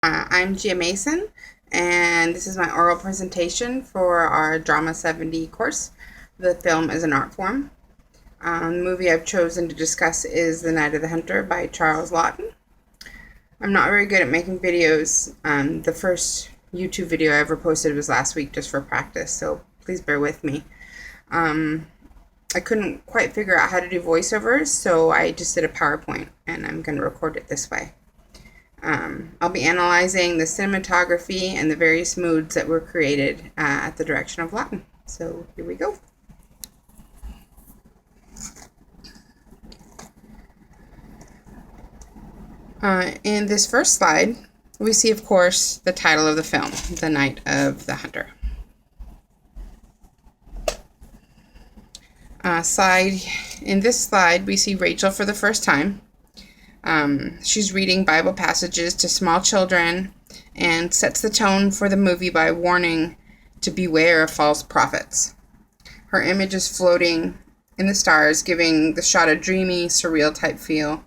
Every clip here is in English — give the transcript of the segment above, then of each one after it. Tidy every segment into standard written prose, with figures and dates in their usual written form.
I'm Gia Mason, and this is my oral presentation for our Drama 70 course. The film is an art form. The movie I've chosen to discuss is The Night of the Hunter by Charles Laughton. I'm not very good at making videos. The first YouTube video I ever posted was last week just for practice, so please bear with me. I couldn't quite figure out how to do voiceovers, so I just did a PowerPoint, and I'm going to record it this way. I'll be analyzing the cinematography and the various moods that were created at the direction of Laughton. So here we go. In this first slide, we see, of course, the title of the film, The Night of the Hunter. In this slide, we see Rachel for the first time. She's reading Bible passages to small children and sets the tone for the movie by warning to beware of false prophets. Her image is floating in the stars, giving the shot a dreamy, surreal type feel.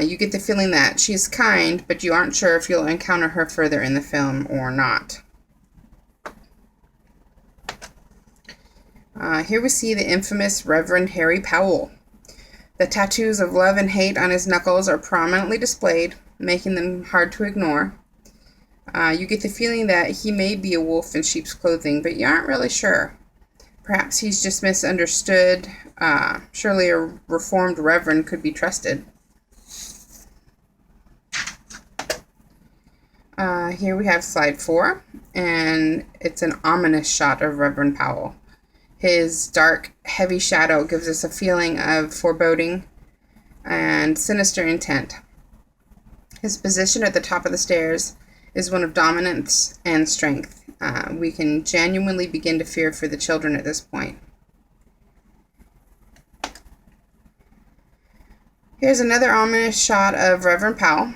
You get the feeling that she's kind, but you aren't sure if you'll encounter her further in the film or not. Here we see the infamous Reverend Harry Powell. The tattoos of love and hate on his knuckles are prominently displayed, making them hard to ignore. You get the feeling that he may be a wolf in sheep's clothing, but you aren't really sure. Perhaps he's just misunderstood. Surely a reformed reverend could be trusted. Here we have slide 4, and it's an ominous shot of Reverend Powell. His dark, heavy shadow gives us a feeling of foreboding and sinister intent. His position at the top of the stairs is one of dominance and strength. We can genuinely begin to fear for the children at this point. Here's another ominous shot of Reverend Powell.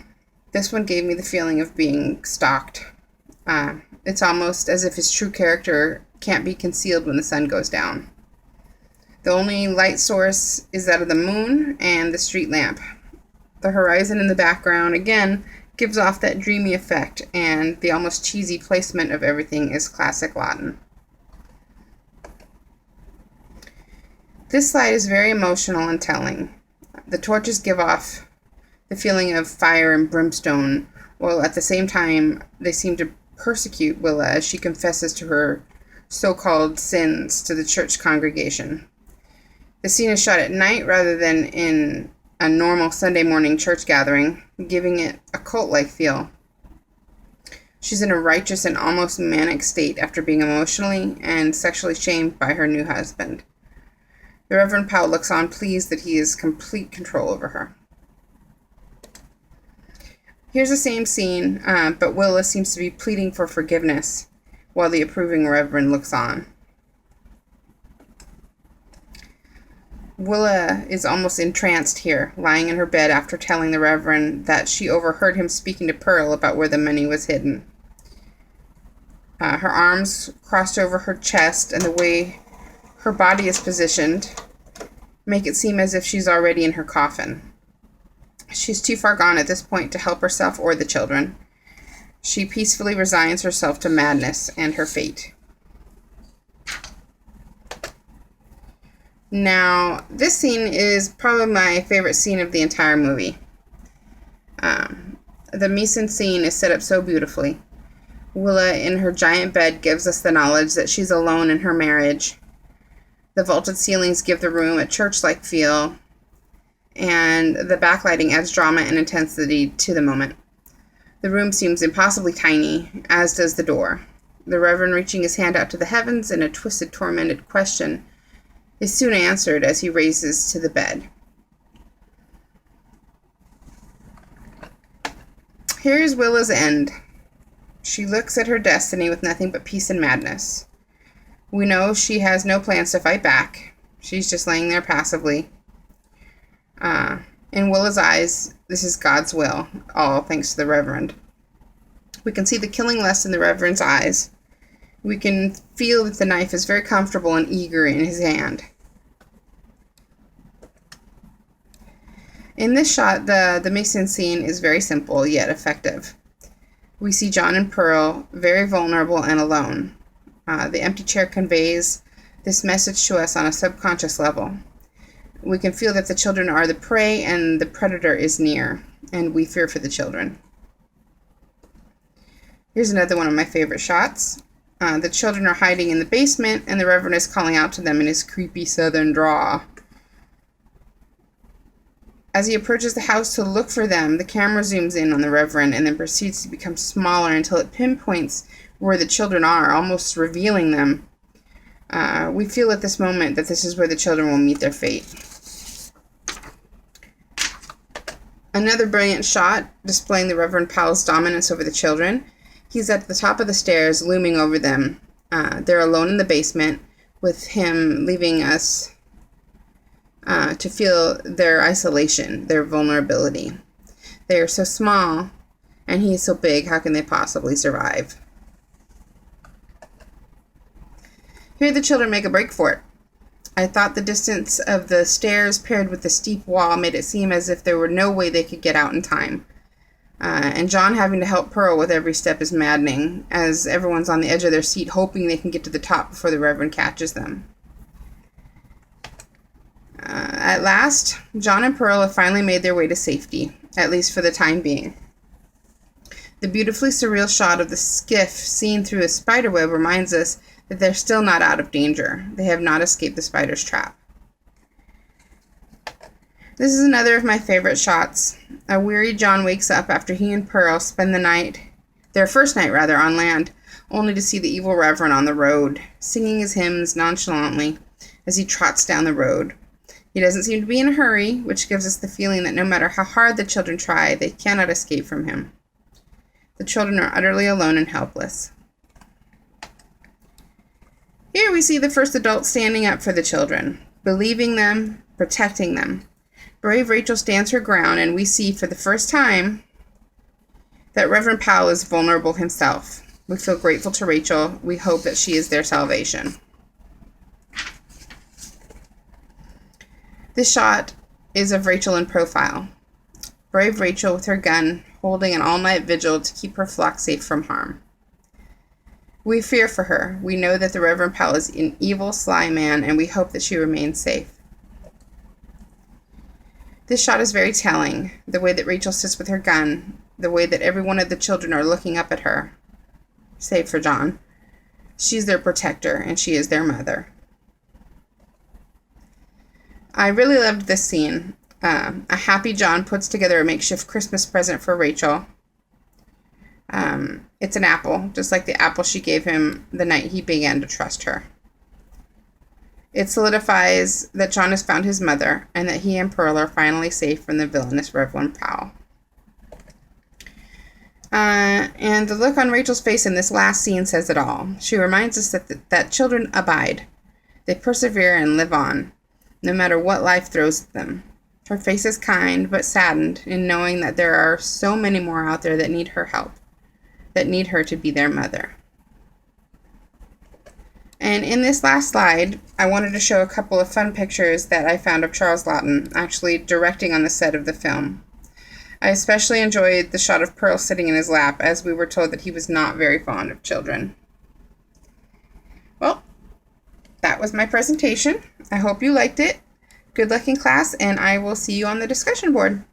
This one gave me the feeling of being stalked. It's almost as if his true character can't be concealed when the sun goes down. The only light source is that of the moon and the street lamp. The horizon in the background, again, gives off that dreamy effect, and the almost cheesy placement of everything is classic Laughton. This slide is very emotional and telling. The torches give off the feeling of fire and brimstone, while at the same time they seem to persecute Willa as she confesses to her so-called sins to the church congregation. The scene is shot at night rather than in a normal Sunday morning church gathering, giving it a cult-like feel. She's in a righteous and almost manic state after being emotionally and sexually shamed by her new husband. The Reverend Powell looks on, pleased that he has complete control over her. Here's the same scene, but Willa seems to be pleading for forgiveness while the approving Reverend looks on. Willa is almost entranced here, lying in her bed after telling the Reverend that she overheard him speaking to Pearl about where the money was hidden. Her arms crossed over her chest and the way her body is positioned make it seem as if she's already in her coffin. She's too far gone at this point to help herself or the children. She peacefully resigns herself to madness and her fate. Now, this scene is probably my favorite scene of the entire movie. The mise-en-scene is set up so beautifully. Willa in her giant bed gives us the knowledge that she's alone in her marriage. The vaulted ceilings give the room a church-like feel, and the backlighting adds drama and intensity to the moment. The room seems impossibly tiny, as does the door. The Reverend, reaching his hand out to the heavens in a twisted, tormented question, is soon answered as he raises to the bed. Here's Willa's end. She looks at her destiny with nothing but peace and madness. We know she has no plans to fight back. She's just laying there passively. In Willa's eyes, this is God's will, all thanks to the Reverend. We can see the killing lust in the Reverend's eyes. We can feel that the knife is very comfortable and eager in his hand. In this shot, the mise-en-scene is very simple yet effective. We see John and Pearl very vulnerable and alone. The empty chair conveys this message to us on a subconscious level. We can feel that the children are the prey and the predator is near, and we fear for the children. Here's another one of my favorite shots. The children are hiding in the basement, and the Reverend is calling out to them in his creepy southern drawl. As he approaches the house to look for them, the camera zooms in on the Reverend and then proceeds to become smaller until it pinpoints where the children are, almost revealing them. We feel at this moment that this is where the children will meet their fate. Another brilliant shot displaying the Reverend Powell's dominance over the children. He's at the top of the stairs, looming over them. They're alone in the basement, with him leaving us to feel their isolation, their vulnerability. They are so small, and he is so big. How can they possibly survive? Here the children make a break for it. I thought the distance of the stairs paired with the steep wall made it seem as if there were no way they could get out in time. And John having to help Pearl with every step is maddening, as everyone's on the edge of their seat hoping they can get to the top before the Reverend catches them. At last, John and Pearl have finally made their way to safety, at least for the time being. The beautifully surreal shot of the skiff seen through a spiderweb reminds us that they're still not out of danger. They have not escaped the spider's trap. This is another of my favorite shots. A weary John wakes up after he and Pearl spend their first night on land, only to see the evil Reverend on the road, singing his hymns nonchalantly as he trots down the road. He doesn't seem to be in a hurry, which gives us the feeling that no matter how hard the children try, they cannot escape from him. The children are utterly alone and helpless. Here we see the first adult standing up for the children, believing them, protecting them. Brave Rachel stands her ground, and we see for the first time that Reverend Powell is vulnerable himself. We feel grateful to Rachel. We hope that she is their salvation. This shot is of Rachel in profile. Brave Rachel with her gun, holding an all-night vigil to keep her flock safe from harm. We fear for her. We know that the Reverend Powell is an evil, sly man, and we hope that she remains safe. This shot is very telling. The way that Rachel sits with her gun, the way that every one of the children are looking up at her, save for John. She's their protector, and she is their mother. I really loved this scene. A happy John puts together a makeshift Christmas present for Rachel. It's an apple, just like the apple she gave him the night he began to trust her. It solidifies that John has found his mother and that he and Pearl are finally safe from the villainous Reverend Powell. And the look on Rachel's face in this last scene says it all. She reminds us that children abide. They persevere and live on, no matter what life throws at them. Her face is kind but saddened in knowing that there are so many more out there that need her help, that need her to be their mother. And in this last slide, I wanted to show a couple of fun pictures that I found of Charles Laughton actually directing on the set of the film. I especially enjoyed the shot of Pearl sitting in his lap, as we were told that he was not very fond of children. Well, that was my presentation. I hope you liked it. Good luck in class, and I will see you on the discussion board.